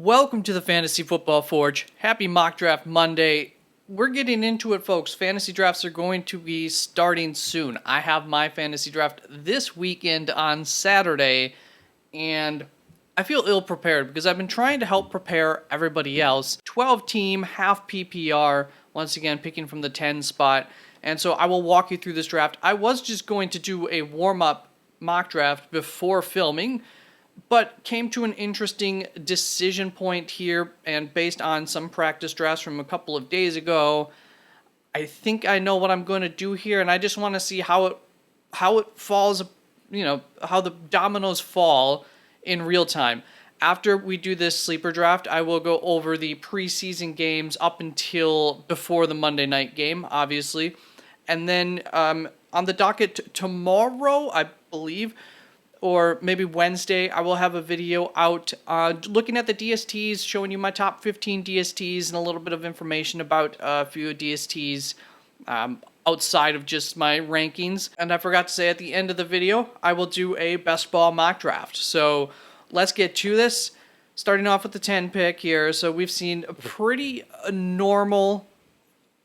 Welcome to the Fantasy Football Forge. Happy Mock Draft Monday. We're getting into it, folks. Fantasy drafts are going to be starting soon. I have my fantasy draft this weekend on Saturday, and I feel ill-prepared because I've been trying to help prepare everybody else. 12-team, half PPR, once again picking from the 10 spot, and so I will walk you through this draft. I was just going to do a warm-up mock draft before filming, but came to an interesting decision point here, and based on some practice drafts from a couple of days ago, I think I know what I'm going to do here, and I just want to see how it falls, how the dominoes fall in real time. After we do this sleeper draft, I will go over the preseason games up until before the Monday night game, obviously, and then on the docket tomorrow, I believe, or maybe Wednesday, I will have a video out looking at the DSTs, showing you my top 15 DSTs and a little bit of information about a few DSTs outside of just my rankings. And I forgot to say at the end of the video, I will do a best ball mock draft. So let's get to this. Starting off with the 10 pick here. So we've seen a pretty normal,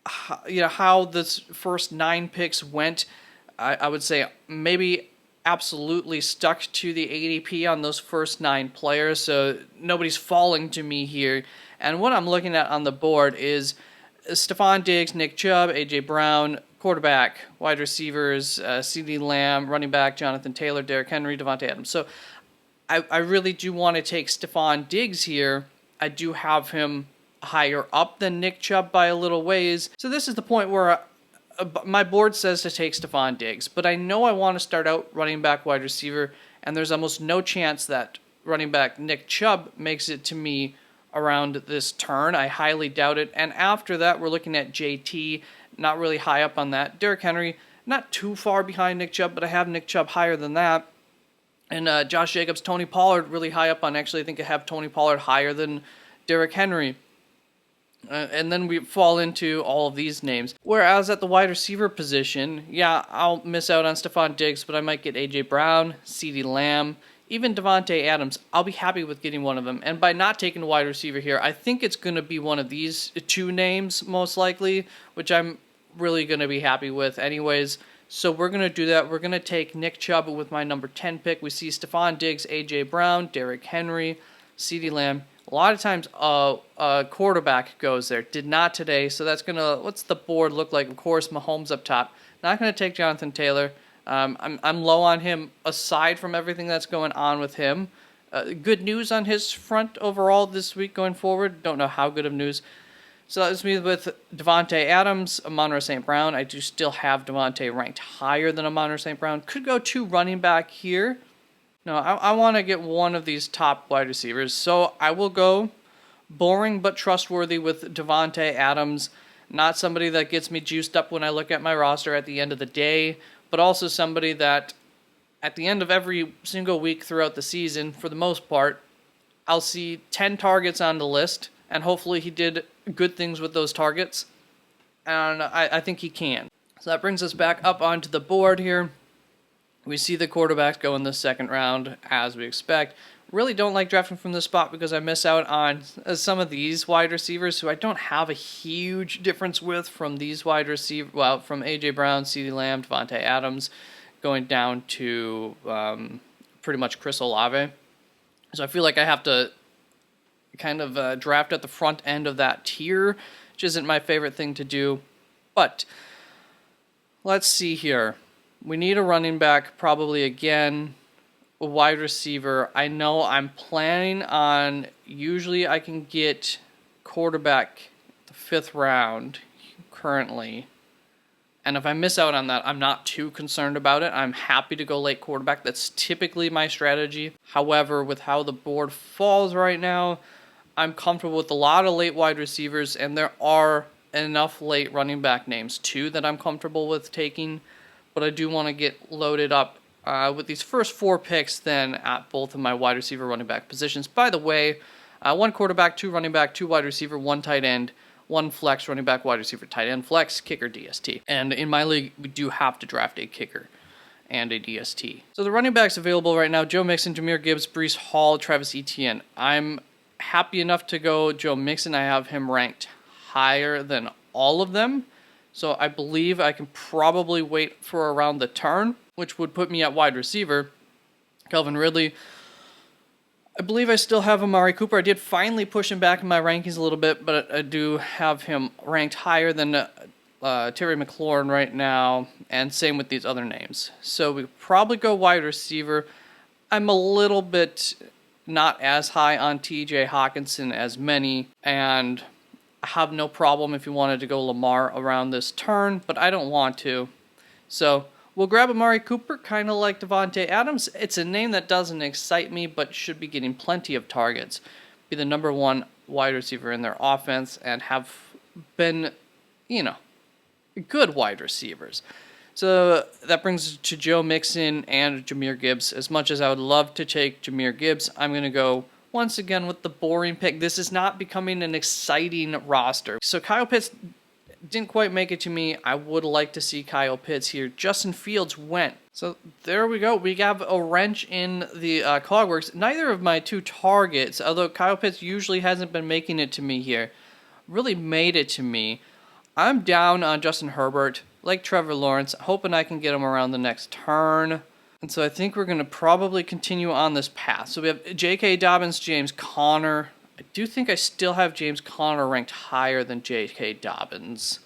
how this first 9 picks went. I would say maybe absolutely stuck to the ADP on those first 9 players, so nobody's falling to me here. And what I'm looking at on the board is Stephon Diggs, Nick Chubb, A.J. Brown, quarterback, wide receivers, CeeDee Lamb, running back, Jonathan Taylor, Derrick Henry, Davante Adams. So I really do want to take Stephon Diggs here. I do have him higher up than Nick Chubb by a little ways. So this is the point where my board says to take Stephon Diggs, but I know I want to start out running back, wide receiver, and there's almost no chance that running back Nick Chubb makes it to me around this turn. I highly doubt it. And after that, we're looking at JT, not really high up on that. Derrick Henry, not too far behind Nick Chubb, but I have Nick Chubb higher than that. And Josh Jacobs, Tony Pollard, really high up on. Actually, I think I have Tony Pollard higher than Derrick Henry. And then we fall into all of these names. Whereas at the wide receiver position, yeah, I'll miss out on Stephon Diggs, but I might get A.J. Brown, CeeDee Lamb, even Davante Adams. I'll be happy with getting one of them. And by not taking a wide receiver here, I think it's going to be one of these 2 names, most likely, which I'm really going to be happy with anyways. So we're going to do that. We're going to take Nick Chubb with my number 10 pick. We see Stephon Diggs, A.J. Brown, Derrick Henry, CeeDee Lamb. A lot of times a quarterback goes there. Did not today, so that's going to... What's the board look like? Of course, Mahomes up top. Not going to take Jonathan Taylor. I'm low on him aside from everything that's going on with him. Good news on his front overall this week going forward. Don't know how good of news. So that was me with Davante Adams, Amon-Ra St. Brown. I do still have Davante ranked higher than Amon-Ra St. Brown. Could go 2 running back here. No, I want to get one of these top wide receivers, so I will go boring but trustworthy with Davante Adams. Not somebody that gets me juiced up when I look at my roster at the end of the day, but also somebody that at the end of every single week throughout the season, for the most part, I'll see 10 targets on the list, and hopefully he did good things with those targets, and I think he can. So that brings us back up onto the board here. We see the quarterbacks go in the second round, as we expect. Really don't like drafting from this spot because I miss out on some of these wide receivers who I don't have a huge difference with from these wide receivers. Well, from A.J. Brown, CeeDee Lamb, Davante Adams, going down to pretty much Chris Olave. So I feel like I have to kind of draft at the front end of that tier, which isn't my favorite thing to do. But let's see here. We need a running back, probably again, a wide receiver. I know I'm planning on, usually I can get quarterback the 5th round currently. And if I miss out on that, I'm not too concerned about it. I'm happy to go late quarterback. That's typically my strategy. However, with how the board falls right now, I'm comfortable with a lot of late wide receivers, and there are enough late running back names too that I'm comfortable with taking. But I do want to get loaded up with these first 4 picks then at both of my wide receiver running back positions. By the way, 1 quarterback, 2 running back, 2 wide receiver, 1 tight end, 1 flex, running back, wide receiver, tight end, flex, kicker, DST. And in my league, we do have to draft a kicker and a DST. So the running backs available right now, Joe Mixon, Jahmyr Gibbs, Breece Hall, Travis Etienne. I'm happy enough to go Joe Mixon. I have him ranked higher than all of them. So I believe I can probably wait for around the turn, which would put me at wide receiver. Calvin Ridley. I believe I still have Amari Cooper. I did finally push him back in my rankings a little bit, but I do have him ranked higher than Terry McLaurin right now, and same with these other names. So we probably go wide receiver. I'm a little bit not as high on TJ Hawkinson as many, and I have no problem if you wanted to go Lamar around this turn, but I don't want to. So we'll grab Amari Cooper, kind of like Devontae Adams. It's a name that doesn't excite me, but should be getting plenty of targets. Be the number one wide receiver in their offense, and have been, good wide receivers. So that brings us to Joe Mixon and Jahmyr Gibbs. As much as I would love to take Jahmyr Gibbs, I'm going to go once again with the boring pick. This is not becoming an exciting roster. So Kyle Pitts didn't quite make it to me. I would like to see Kyle Pitts here. Justin Fields went. So there we go. We have a wrench in the cogworks. Neither of my two targets, although Kyle Pitts usually hasn't been making it to me here, really made it to me. I'm down on Justin Herbert, like Trevor Lawrence, hoping I can get him around the next turn. And so I think we're going to probably continue on this path. So we have J.K. Dobbins, James Conner. I do think I still have James Conner ranked higher than J.K. Dobbins.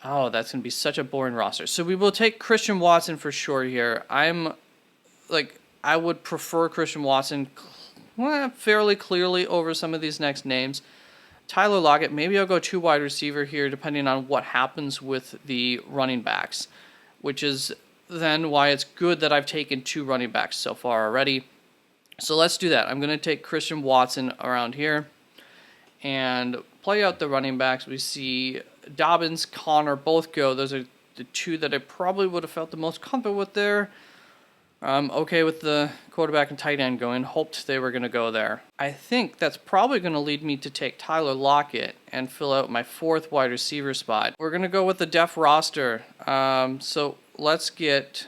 Oh, that's going to be such a boring roster. So we will take Christian Watson for sure here. I would prefer Christian Watson fairly clearly over some of these next names. Tyler Lockett, maybe I'll go 2 wide receiver here depending on what happens with the running backs, which is then why it's good that I've taken 2 running backs so far already. So let's do that. I'm going to take Christian Watson around here and play out the running backs. We see Dobbins, Connor both go. Those are the 2 that I probably would have felt the most comfortable with there. I'm okay with the quarterback and tight end going. Hoped they were going to go there. I think that's probably going to lead me to take Tyler Lockett and fill out my 4th wide receiver spot. We're going to go with the def roster. So let's get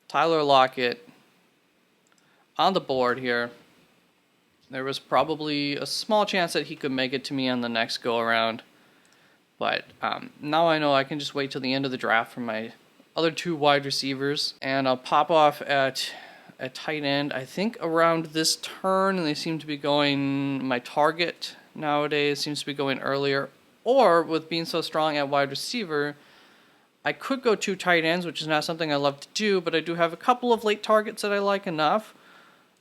Tyler Lockett on the board here. There was probably a small chance that he could make it to me on the next go-around. But now I know I can just wait till the end of the draft for my other 2 wide receivers. And I'll pop off at a tight end. I think around this turn, they seem to be going, my target nowadays seems to be going earlier. Or with being so strong at wide receiver, I could go 2 tight ends, which is not something I love to do, but I do have a couple of late targets that I like enough.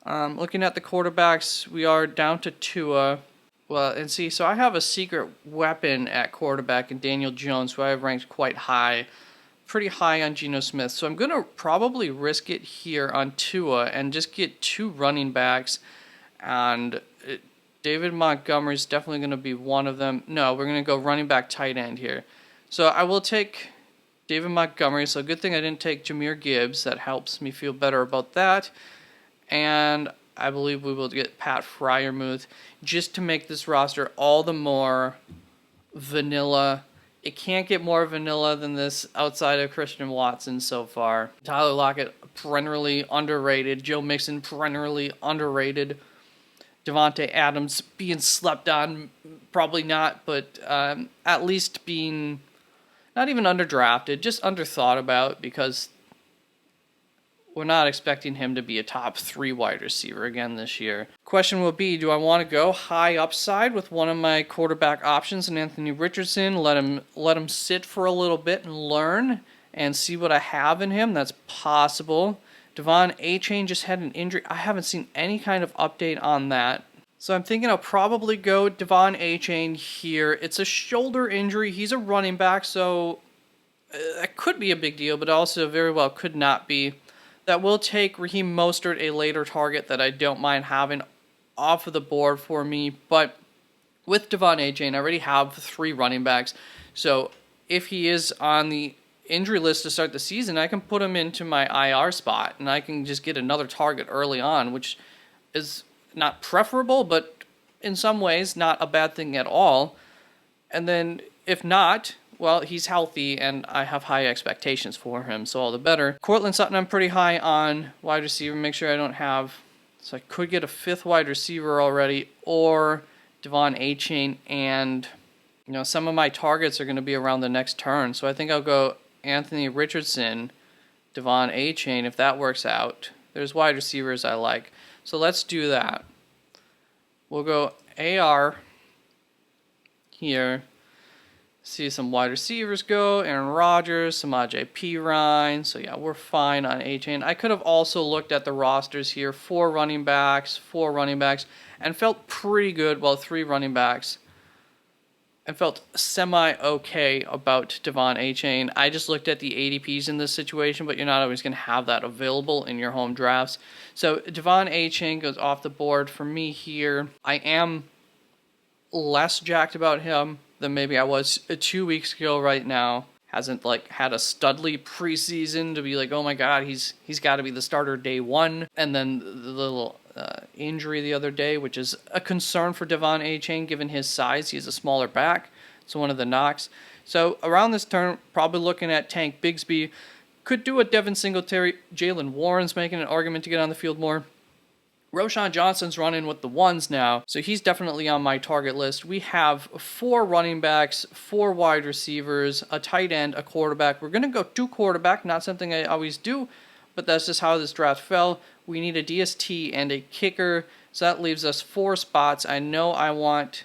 Looking at the quarterbacks, we are down to Tua. Well, and see, so I have a secret weapon at quarterback in Daniel Jones, who I have ranked quite high, pretty high on Geno Smith. So I'm going to probably risk it here on Tua and just get 2 running backs. And David Montgomery is definitely going to be one of them. No, we're going to go running back tight end here. So I will take David Montgomery. So good thing I didn't take Jahmyr Gibbs. That helps me feel better about that. And I believe we will get Pat Freiermuth just to make this roster all the more vanilla. It can't get more vanilla than this outside of Christian Watson so far. Tyler Lockett, perennially underrated. Joe Mixon, perennially underrated. Devontae Adams being slept on, probably not, but at least being not even underdrafted, just underthought about, because we're not expecting him to be a top 3 wide receiver again this year. Question will be, do I want to go high upside with one of my quarterback options in Anthony Richardson, let him sit for a little bit and learn and see what I have in him? That's possible. Devon Achane just had an injury. I haven't seen any kind of update on that. So I'm thinking I'll probably go Devon Achane here. It's a shoulder injury. He's a running back, so that could be a big deal, but also very well could not be. That will take Raheem Mostert, a later target that I don't mind having off of the board for me. But with Devon Achane, I already have 3 running backs. So if he is on the injury list to start the season, I can put him into my IR spot, and I can just get another target early on, which is not preferable, but in some ways not a bad thing at all. And then if not, well, he's healthy, and I have high expectations for him, so all the better. Cortland Sutton, I'm pretty high on wide receiver. Make sure I don't have... So I could get a 5th wide receiver already, or Devon Achane, and some of my targets are going to be around the next turn. So I think I'll go Anthony Richardson, Devon Achane, if that works out. There's wide receivers I like. So let's do that. We'll go AR here. See some wide receivers go. Aaron Rodgers, Samaje Perine. So yeah, we're fine on Achane. I could have also looked at the rosters here. 4 running backs, and felt pretty good. Well, 3 running backs. And felt semi-okay about Devon Achane. I just looked at the ADPs in this situation, but you're not always going to have that available in your home drafts. So Devon Achane goes off the board for me here. I am less jacked about him than maybe I was 2 weeks ago right now. Hasn't had a studly preseason to be like, oh my god, he's got to be the starter day 1. And then the little injury the other day, which is a concern for Devon Achane given his size. He's a smaller back. It's one of the knocks. So around this turn, probably looking at Tank Bigsby. Could do a Devin Singletary. Jalen Warren's making an argument to get on the field more. Roschon Johnson's running with the ones now, so he's definitely on my target list. We have 4 running backs, 4 wide receivers, a tight end, a quarterback. We're going to go 2 quarterback, not something I always do, but that's just how this draft fell. We need a DST and a kicker, so that leaves us 4 spots. I know I want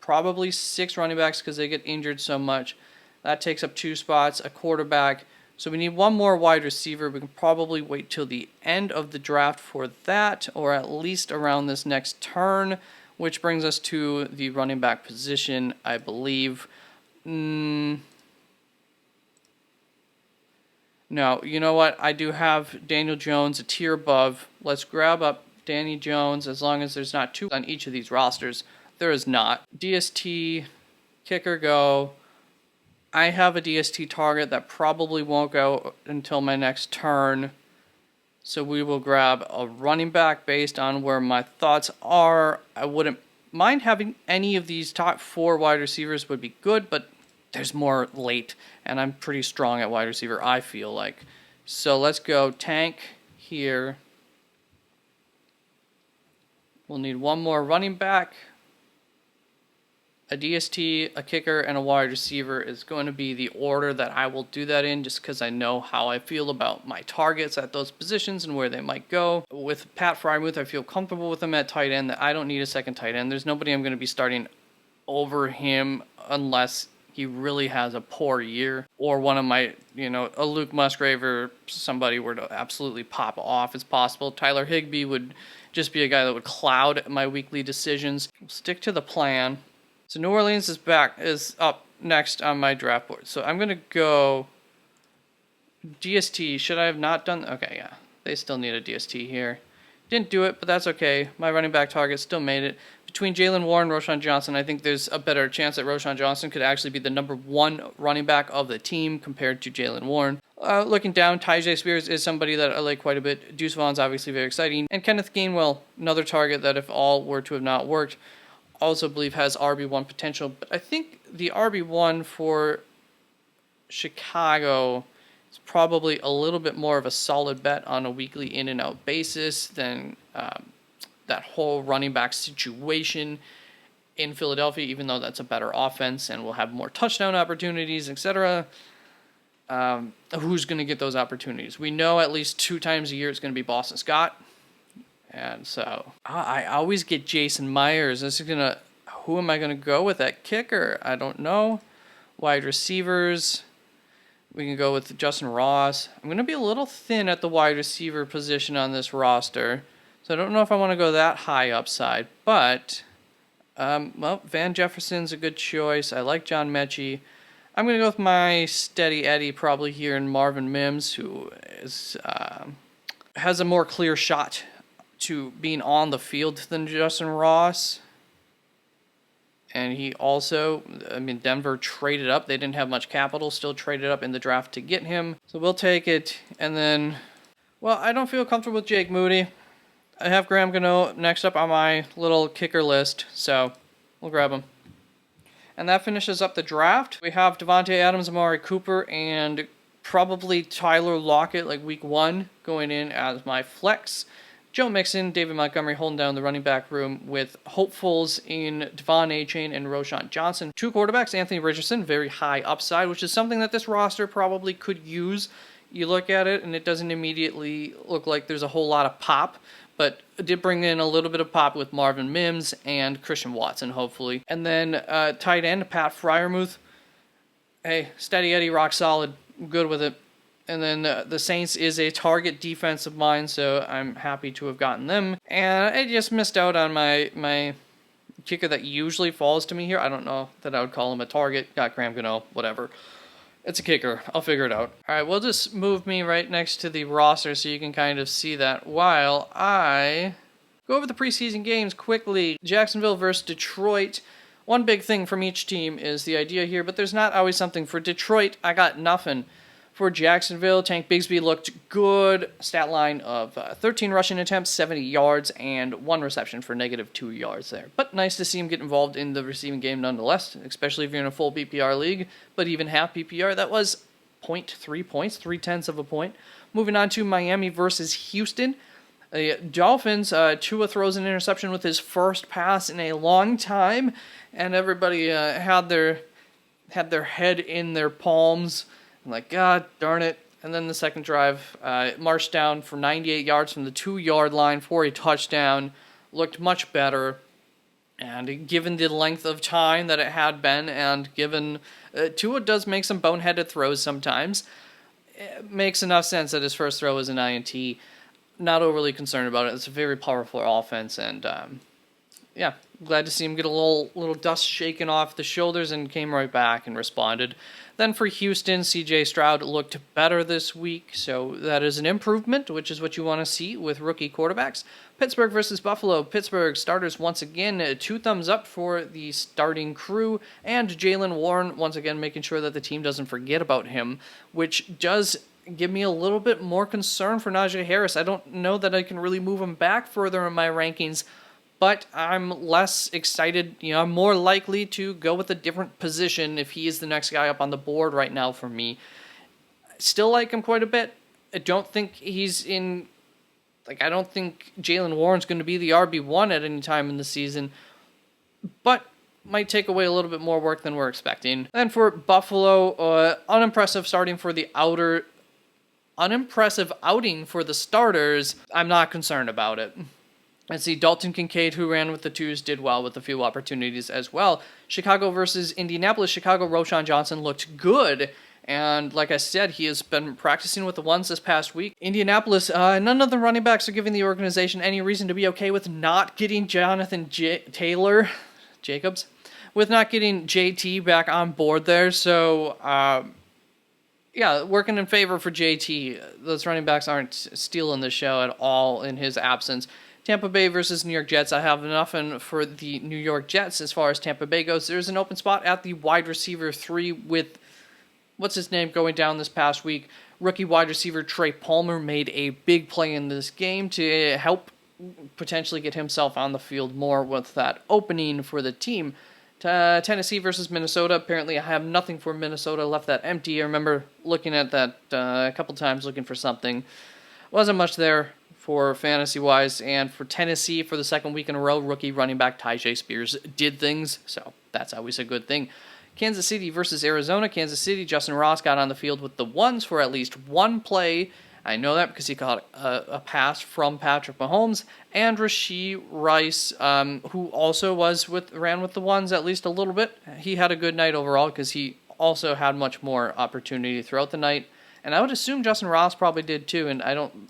probably 6 running backs because they get injured so much. That takes up 2 spots, a quarterback. So we need 1 more wide receiver. We can probably wait till the end of the draft for that, or at least around this next turn, which brings us to the running back position, I believe. No, you know what? I do have Daniel Jones a tier above. Let's grab up Danny Jones, as long as there's not 2 on each of these rosters. There is not. DST, kicker go. I have a DST target that probably won't go until my next turn. So we will grab a running back based on where my thoughts are. I wouldn't mind having any of these top 4 wide receivers would be good, but there's more late, and I'm pretty strong at wide receiver, I feel like. So let's go Tank here. We'll need 1 more running back. A DST, a kicker, and a wide receiver is going to be the order that I will do that in, just because I know how I feel about my targets at those positions and where they might go. With Pat Freiermuth, I feel comfortable with him at tight end. That I don't need a second tight end. There's nobody I'm going to be starting over him unless he really has a poor year, or one of my, a Luke Musgrave or somebody were to absolutely pop off as possible. Tyler Higbee would just be a guy that would cloud my weekly decisions. We'll stick to the plan. So New Orleans is up next on my draft board. So I'm going to go DST. Should I have not done? Okay, yeah. They still need a DST here. Didn't do it, but that's okay. My running back target still made it. Between Jalen Warren and Roschon Johnson, I think there's a better chance that Roschon Johnson could actually be the number 1 running back of the team compared to Jalen Warren. Looking down, Tyjae Spears is somebody that I like quite a bit. Deuce Vaughn's obviously very exciting. And Kenneth Gainwell, another target that if all were to have not worked, also believe has RB1 potential. But I think the RB1 for Chicago is probably a little bit more of a solid bet on a weekly in and out basis than that whole running back situation in Philadelphia, even though that's a better offense and will have more touchdown opportunities, etc. Who's going to get those opportunities? We know at least 2 times a year it's going to be Boston Scott. And so I always get Jason Myers. Who am I going to go with at kicker? I don't know. Wide receivers, we can go with Justin Ross. I'm going to be a little thin at the wide receiver position on this roster, so I don't know if I want to go that high upside. But, Van Jefferson's a good choice. I like John Mechie. I'm going to go with my steady Eddie probably here in Marvin Mims, who has a more clear shot to being on the field than Justin Ross. And he also, Denver traded up. They didn't have much capital, still traded up in the draft to get him. So we'll take it. And then, I don't feel comfortable with Jake Moody. I have Graham Gano next up on my little kicker list, so we'll grab him. And that finishes up the draft. We have Devontae Adams, Amari Cooper, and probably Tyler Lockett, like week 1, going in as my flex. Joe Mixon, David Montgomery holding down the running back room with hopefuls in Devon Achane and Roschon Johnson. Two quarterbacks, Anthony Richardson, very high upside, which is something that this roster probably could use. You look at it, and it doesn't immediately look like there's a whole lot of pop, but it did bring in a little bit of pop with Marvin Mims and Christian Watson, hopefully. And then tight end, Pat Freiermuth. Hey, steady Eddie, rock solid. I'm good with it. And then the Saints is a target defense of mine, so I'm happy to have gotten them. And I just missed out on my kicker that usually falls to me here. I don't know that I would call him a target. Got Graham Gano, whatever. It's a kicker. I'll figure it out. All right, we'll just move me right next to the roster so you can kind of see that while I go over the preseason games quickly. Jacksonville versus Detroit. One big thing from each team is the idea here, but there's not always something. For Detroit, I got nothing. For Jacksonville, Tank Bigsby looked good. Stat line of 13 rushing attempts, 70 yards, and 1 reception for -2 yards there. But nice to see him get involved in the receiving game nonetheless, especially if you're in a full PPR league. But even half PPR, that was 0.3 points, 0.3 of a point. Moving on to Miami versus Houston. The Dolphins, Tua throws an interception with his first pass in a long time, and everybody had their head in their palms. I'm like, God darn it. And then the second drive, marched down for 98 yards from the 2-yard line for a touchdown. Looked much better. And given the length of time that it had been, and given Tua does make some boneheaded throws sometimes, it makes enough sense that his first throw was an INT. Not overly concerned about it. It's a very powerful offense, and yeah, glad to see him get a little dust shaken off the shoulders and came right back and responded. Then for Houston, C.J. Stroud looked better this week, so that is an improvement, which is what you want to see with rookie quarterbacks. Pittsburgh versus Buffalo. Pittsburgh starters once again, 2 thumbs up for the starting crew, and Jaylen Warren once again making sure that the team doesn't forget about him, which does give me a little bit more concern for Najee Harris. I don't know that I can really move him back further in my rankings, but I'm less excited. I'm more likely to go with a different position if he is the next guy up on the board right now for me. Still like him quite a bit. I don't think he's in... I don't think Jaylen Warren's going to be the RB1 at any time in the season, but might take away a little bit more work than we're expecting. Then for Buffalo, unimpressive outing for the starters. I'm not concerned about it. Let's see, Dalton Kincaid, who ran with the 2s, did well with a few opportunities as well. Chicago versus Indianapolis. Chicago, Roschon Johnson looked good. And like I said, he has been practicing with the 1s this past week. Indianapolis, none of the running backs are giving the organization any reason to be okay with not getting Jonathan Jacobs, with not getting JT back on board there. So, yeah, working in favor for JT. Those running backs aren't stealing the show at all in his absence. Tampa Bay versus New York Jets. I have nothing for the New York Jets as far as Tampa Bay goes. There's an open spot at the wide receiver 3 with, what's his name, going down this past week. Rookie wide receiver Trey Palmer made a big play in this game to help potentially get himself on the field more with that opening for the team. Tennessee versus Minnesota. Apparently I have nothing for Minnesota. Left that empty. I remember looking at that a couple times looking for something. Wasn't much there for fantasy-wise. And for Tennessee, for the second week in a row, rookie running back Tyjae Spears did things. So that's always a good thing. Kansas City versus Arizona. Kansas City, Justin Ross got on the field with the 1s for at least one play. I know that because he caught a pass from Patrick Mahomes. And Rashee Rice, who also ran with the 1s at least a little bit. He had a good night overall because he also had much more opportunity throughout the night. And I would assume Justin Ross probably did too, and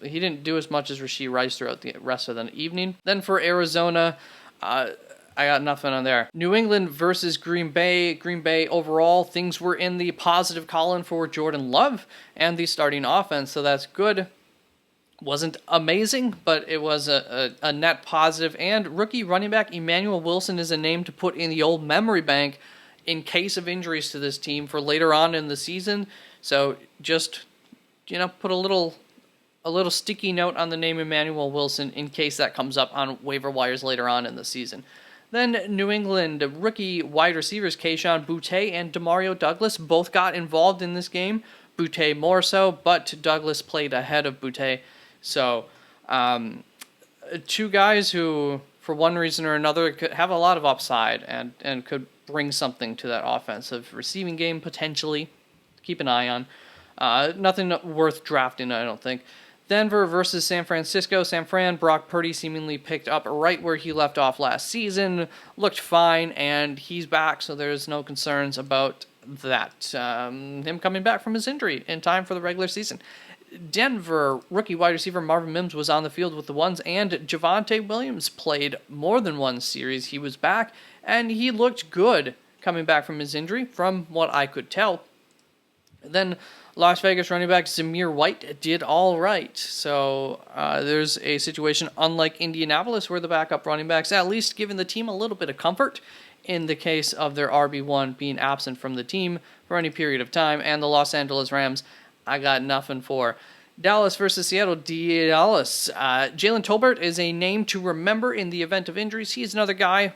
he didn't do as much as Rashee Rice throughout the rest of the evening. Then for Arizona, I got nothing on there. New England versus Green Bay. Green Bay overall, things were in the positive column for Jordan Love and the starting offense, so that's good. Wasn't amazing, but it was a net positive. And rookie running back Emmanuel Wilson is a name to put in the old memory bank in case of injuries to this team for later on in the season. So just, put a little sticky note on the name Emmanuel Wilson in case that comes up on waiver wires later on in the season. Then New England rookie wide receivers Kayshon Boutte and Demario Douglas both got involved in this game. Boutte more so, but Douglas played ahead of Boutte. So two guys who, for one reason or another, could have a lot of upside and could bring something to that offensive receiving game potentially. Keep an eye on. Nothing worth drafting, I don't think. Denver versus San Francisco. San Fran, Brock Purdy seemingly picked up right where he left off last season. Looked fine, and he's back, so there's no concerns about that. Him coming back from his injury in time for the regular season. Denver rookie wide receiver Marvin Mims was on the field with the ones, and Javonte Williams played more than one series. He was back, and he looked good coming back from his injury, from what I could tell. Then Las Vegas running back Zamir White did all right. So there's a situation unlike Indianapolis where the backup running backs at least giving the team a little bit of comfort in the case of their RB1 being absent from the team for any period of time. And the Los Angeles Rams, I got nothing for. Dallas versus Seattle. Dallas. Jalen Tolbert is a name to remember in the event of injuries. He's another guy,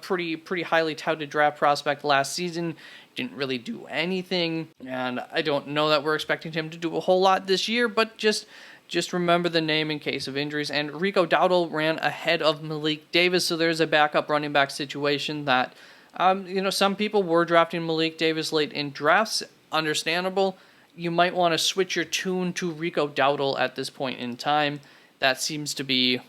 pretty highly touted draft prospect last season. Didn't really do anything, and I don't know that we're expecting him to do a whole lot this year, but just remember the name in case of injuries. And Rico Dowdle ran ahead of Malik Davis, so there's a backup running back situation that, some people were drafting Malik Davis late in drafts. Understandable. You might want to switch your tune to Rico Dowdle at this point in time. That seems to be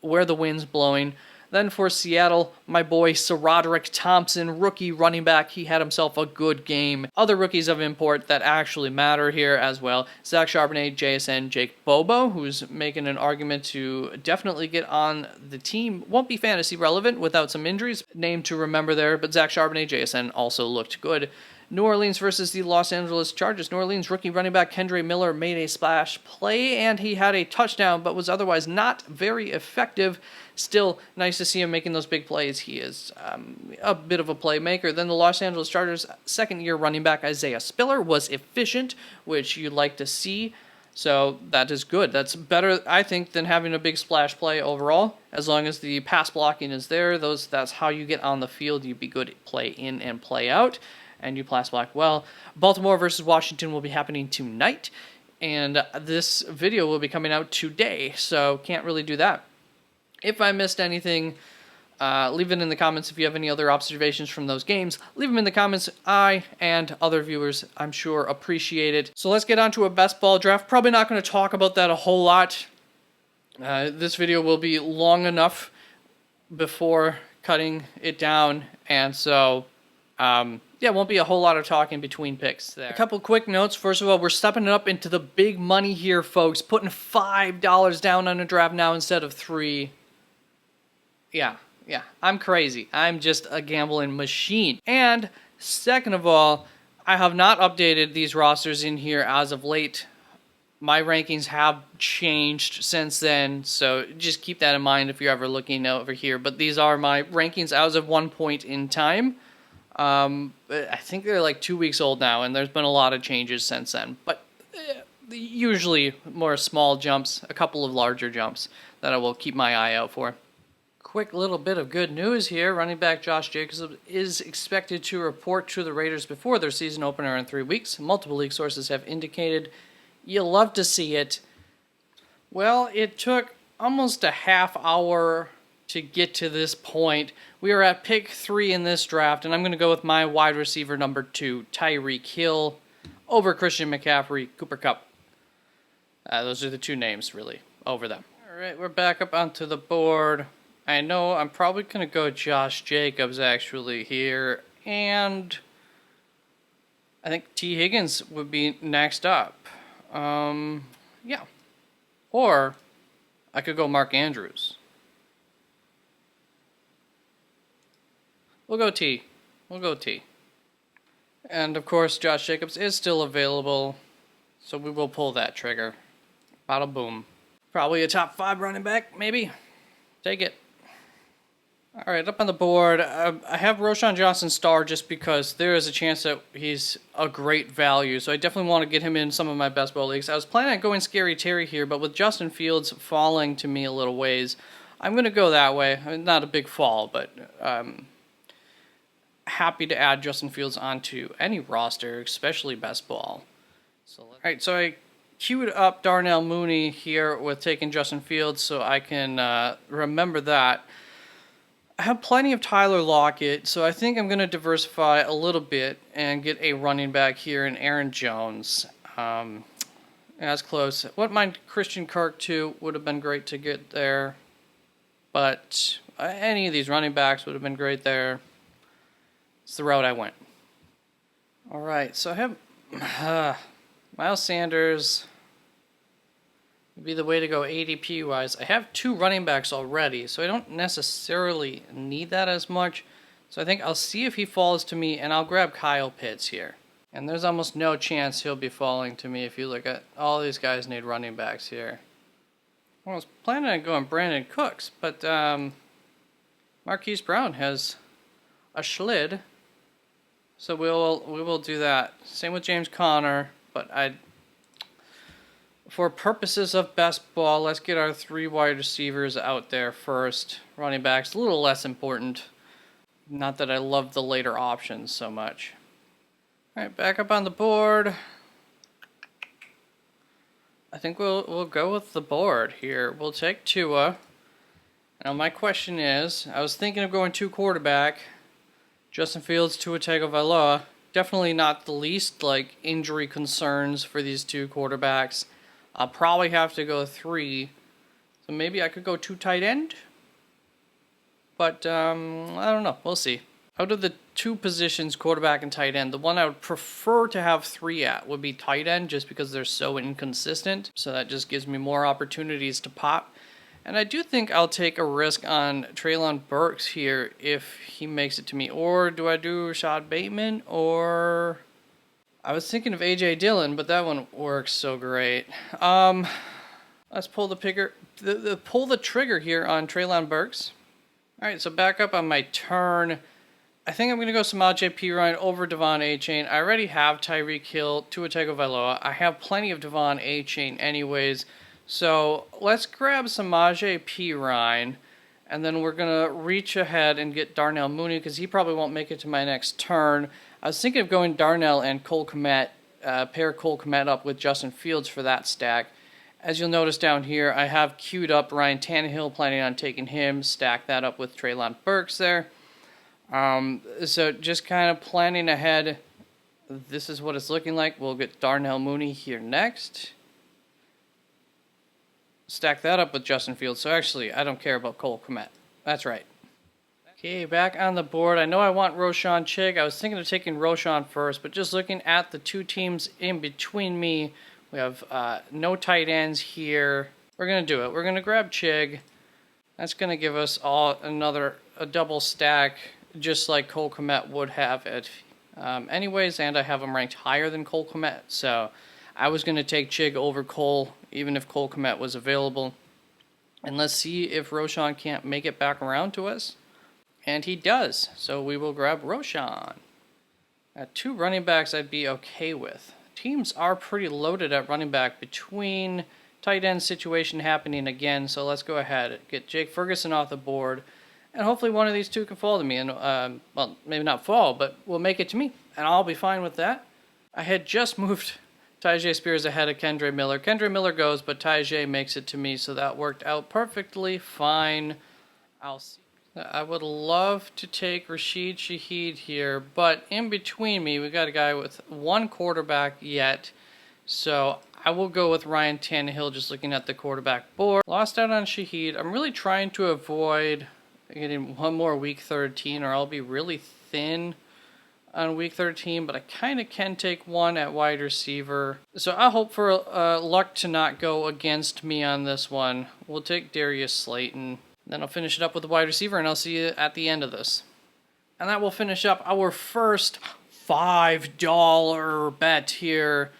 where the wind's blowing. Then for Seattle, my boy SaRodorick Thompson, rookie running back. He had himself a good game. Other rookies of import that actually matter here as well. Zach Charbonnet, JSN, Jake Bobo, who's making an argument to definitely get on the team. Won't be fantasy relevant without some injuries. Name to remember there, but Zach Charbonnet, JSN also looked good. New Orleans versus the Los Angeles Chargers. New Orleans rookie running back Kendre Miller made a splash play, and he had a touchdown, but was otherwise not very effective. Still, nice to see him making those big plays. He is a bit of a playmaker. Then the Los Angeles Chargers' second-year running back Isaiah Spiller was efficient, which you'd like to see. So that is good. That's better, I think, than having a big splash play overall. As long as the pass blocking is there, that's how you get on the field. You be good at play in and play out, and you pass block well. Baltimore versus Washington will be happening tonight, and this video will be coming out today, so can't really do that. If I missed anything, leave it in the comments. If you have any other observations from those games, leave them in the comments. I and other viewers, I'm sure, appreciate it. So let's get on to a best ball draft. Probably not going to talk about that a whole lot. This video will be long enough before cutting it down, and so won't be a whole lot of talking between picks there. A couple quick notes. First of all, we're stepping it up into the big money here, folks. Putting $5 down on a draft now instead of $3. Yeah, I'm crazy. I'm just a gambling machine. And second of all, I have not updated these rosters in here as of late. My rankings have changed since then, so just keep that in mind if you're ever looking over here. But these are my rankings as of one point in time. I think they're like 2 weeks old now, and there's been a lot of changes since then. But usually more small jumps, a couple of larger jumps that I will keep my eye out for. Quick little bit of good news here. Running back Josh Jacobs is expected to report to the Raiders before their season opener in 3 weeks. Multiple league sources have indicated. You'll love to see it. Well, it took almost a half hour to get to this point. We are at pick 3 in this draft, and I'm going to go with my wide receiver number 2, Tyreek Hill, over Christian McCaffrey, Cooper Kupp. Those are the two names, really, over them. All right, we're back up onto the board. I know I'm probably going to go Josh Jacobs, actually, here, and I think T. Higgins would be next up. Yeah. Or I could go Mark Andrews. We'll go T. And, of course, Josh Jacobs is still available, so we will pull that trigger. Bada boom. Probably a top 5 running back, maybe. Take it. All right, up on the board, I have Roschon Johnson star just because there is a chance that he's a great value, so I definitely want to get him in some of my best ball leagues. I was planning on going Scary Terry here, but with Justin Fields falling to me a little ways, I'm going to go that way. I mean, not a big fall, but happy to add Justin Fields onto any roster, especially best ball. So, all right, so I queued up Darnell Mooney here with taking Justin Fields so I can remember that. I have plenty of Tyler Lockett, so I think I'm going to diversify a little bit and get a running back here in Aaron Jones. As close. Wouldn't mind Christian Kirk too. Would have been great to get there. But any of these running backs would have been great there. It's the route I went. Alright, so I have Miles Sanders would be the way to go ADP wise. I have 2 running backs already, so I don't necessarily need that as much. So I think I'll see if he falls to me, and I'll grab Kyle Pitts here. And there's almost no chance he'll be falling to me if you look at all these guys need running backs here. I was planning on going Brandon Cooks, but Marquise Brown has a schlid. So we will do that. Same with James Conner, but for purposes of best ball, let's get our 3 wide receivers out there first. Running backs a little less important. Not that I love the later options so much. All right, back up on the board. I think we'll go with the board here. We'll take Tua. Now my question is, I was thinking of going 2 quarterback. Justin Fields, Tua Tagovailoa. Definitely not the least injury concerns for these 2 quarterbacks. I'll probably have to go 3. So maybe I could go 2 tight end. But I don't know. We'll see. Out of the 2 positions, quarterback and tight end, the one I would prefer to have 3 at would be tight end, just because they're so inconsistent. So that just gives me more opportunities to pop. And I do think I'll take a risk on Treylon Burks here if he makes it to me. Or do I do Rashad Bateman? Or I was thinking of A.J. Dillon, but that one works so great. Let's pull pull the trigger here on Treylon Burks. All right, so back up on my turn. I think I'm going to go Samaje Perine over Devon Achane. I already have Tyreek Hill, Tua Tagovailoa. I have plenty of Devon Achane anyways. So let's grab Samaje Perine, and then we're going to reach ahead and get Darnell Mooney because he probably won't make it to my next turn. I was thinking of going Darnell and Cole Kmet, pair Cole Kmet up with Justin Fields for that stack. As you'll notice down here, I have queued up Ryan Tannehill, planning on taking him, stack that up with Treylon Burks there. So just kind of planning ahead. This is what it's looking like. We'll get Darnell Mooney here next. Stack that up with Justin Fields. So actually, I don't care about Cole Kmet. That's right. Okay, back on the board. I know I want Roshan Chig. I was thinking of taking Roshan first, but just looking at the 2 teams in between me, we have no tight ends here. We're going to do it. We're going to grab Chig. That's going to give us all a double stack, just like Cole Kmet would have it anyways, and I have him ranked higher than Cole Kmet, so I was going to take Chig over Cole, even if Cole Kmet was available. And let's see if Roshan can't make it back around to us. And he does, so we will grab Roshan. At 2 running backs I'd be okay with. Teams are pretty loaded at running back between tight end situation happening again, so let's go ahead. Get Jake Ferguson off the board. And hopefully one of these 2 can fall to me. And well, maybe not fall, but will make it to me. And I'll be fine with that. I had just moved Tyjae Spears ahead of Kendre Miller. Kendre Miller goes, but Tyjae makes it to me, so that worked out perfectly fine. I'll see. I would love to take Rashid Shaheed here, but in between me, we got a guy with 1 quarterback yet. So I will go with Ryan Tannehill, just looking at the quarterback board. Lost out on Shaheed. I'm really trying to avoid getting 1 more week 13, or I'll be really thin on week 13, but I kind of can take 1 at wide receiver. So I hope for luck to not go against me on this one. We'll take Darius Slayton. Then I'll finish it up with the wide receiver, and I'll see you at the end of this. And that will finish up our first $5 bet here.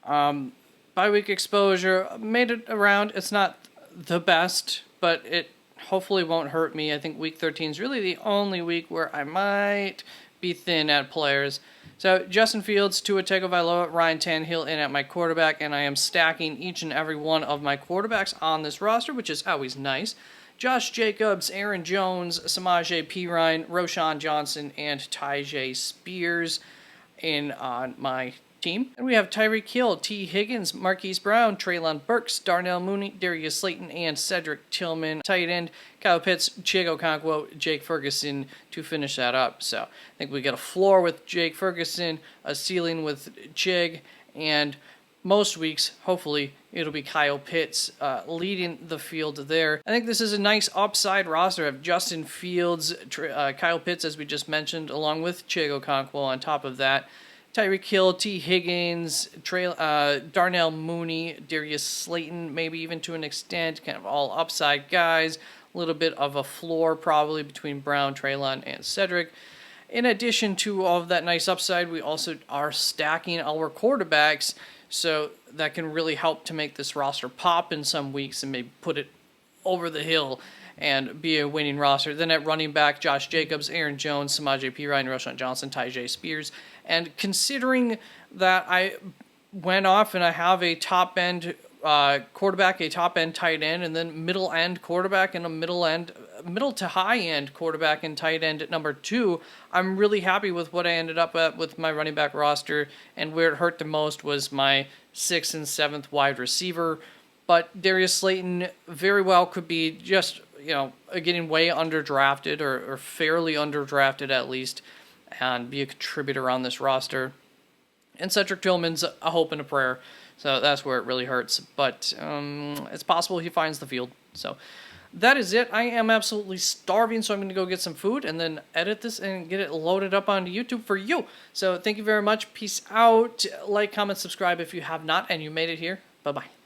Bi-week exposure, made it around. It's not the best, but it hopefully won't hurt me. I think week 13 is really the only week where I might be thin at players. So Justin Fields, Tua Tagovailoa, Ryan Tannehill in at my quarterback, and I am stacking each and every one of my quarterbacks on this roster, which is always nice. Josh Jacobs, Aaron Jones, Samaje Perine, Roshan Johnson, and Tyjae Spears in on my team. And we have Tyreek Hill, T. Higgins, Marquise Brown, Treylon Burks, Darnell Mooney, Darius Slayton, and Cedric Tillman. Tight end, Kyle Pitts, Chigo Okonkwo, Jake Ferguson to finish that up. So I think we got a floor with Jake Ferguson, a ceiling with Chig, and most weeks, hopefully, it'll be Kyle Pitts leading the field there. I think this is a nice upside roster of Justin Fields, Kyle Pitts, as we just mentioned, along with Chigo Okonkwo on top of that. Tyreek Hill, T. Higgins, Darnell Mooney, Darius Slayton, maybe even to an extent, kind of all upside guys. A little bit of a floor probably between Brown, Treylon, and Cedric. In addition to all of that nice upside, we also are stacking our quarterbacks, so that can really help to make this roster pop in some weeks and maybe put it over the hill and be a winning roster. Then at running back, Josh Jacobs, Aaron Jones, Samaje Perine, Roshan Johnson, Tyjae Spears. And considering that I went off and I have a top-end quarterback, a top-end tight end, and then middle-end quarterback and a middle to high-end quarterback and tight end at number 2, I'm really happy with what I ended up at with my running back roster, and where it hurt the most was my 6th and 7th wide receiver. But Darius Slayton very well could be just, getting way underdrafted or fairly underdrafted at least, and be a contributor on this roster. And Cedric Tillman's a hope and a prayer, so that's where it really hurts. But it's possible he finds the field. So that is it. I am absolutely starving, so I'm going to go get some food and then edit this and get it loaded up onto YouTube for you. So thank you very much. Peace out. Like, comment, subscribe if you have not and you made it here. Bye-bye.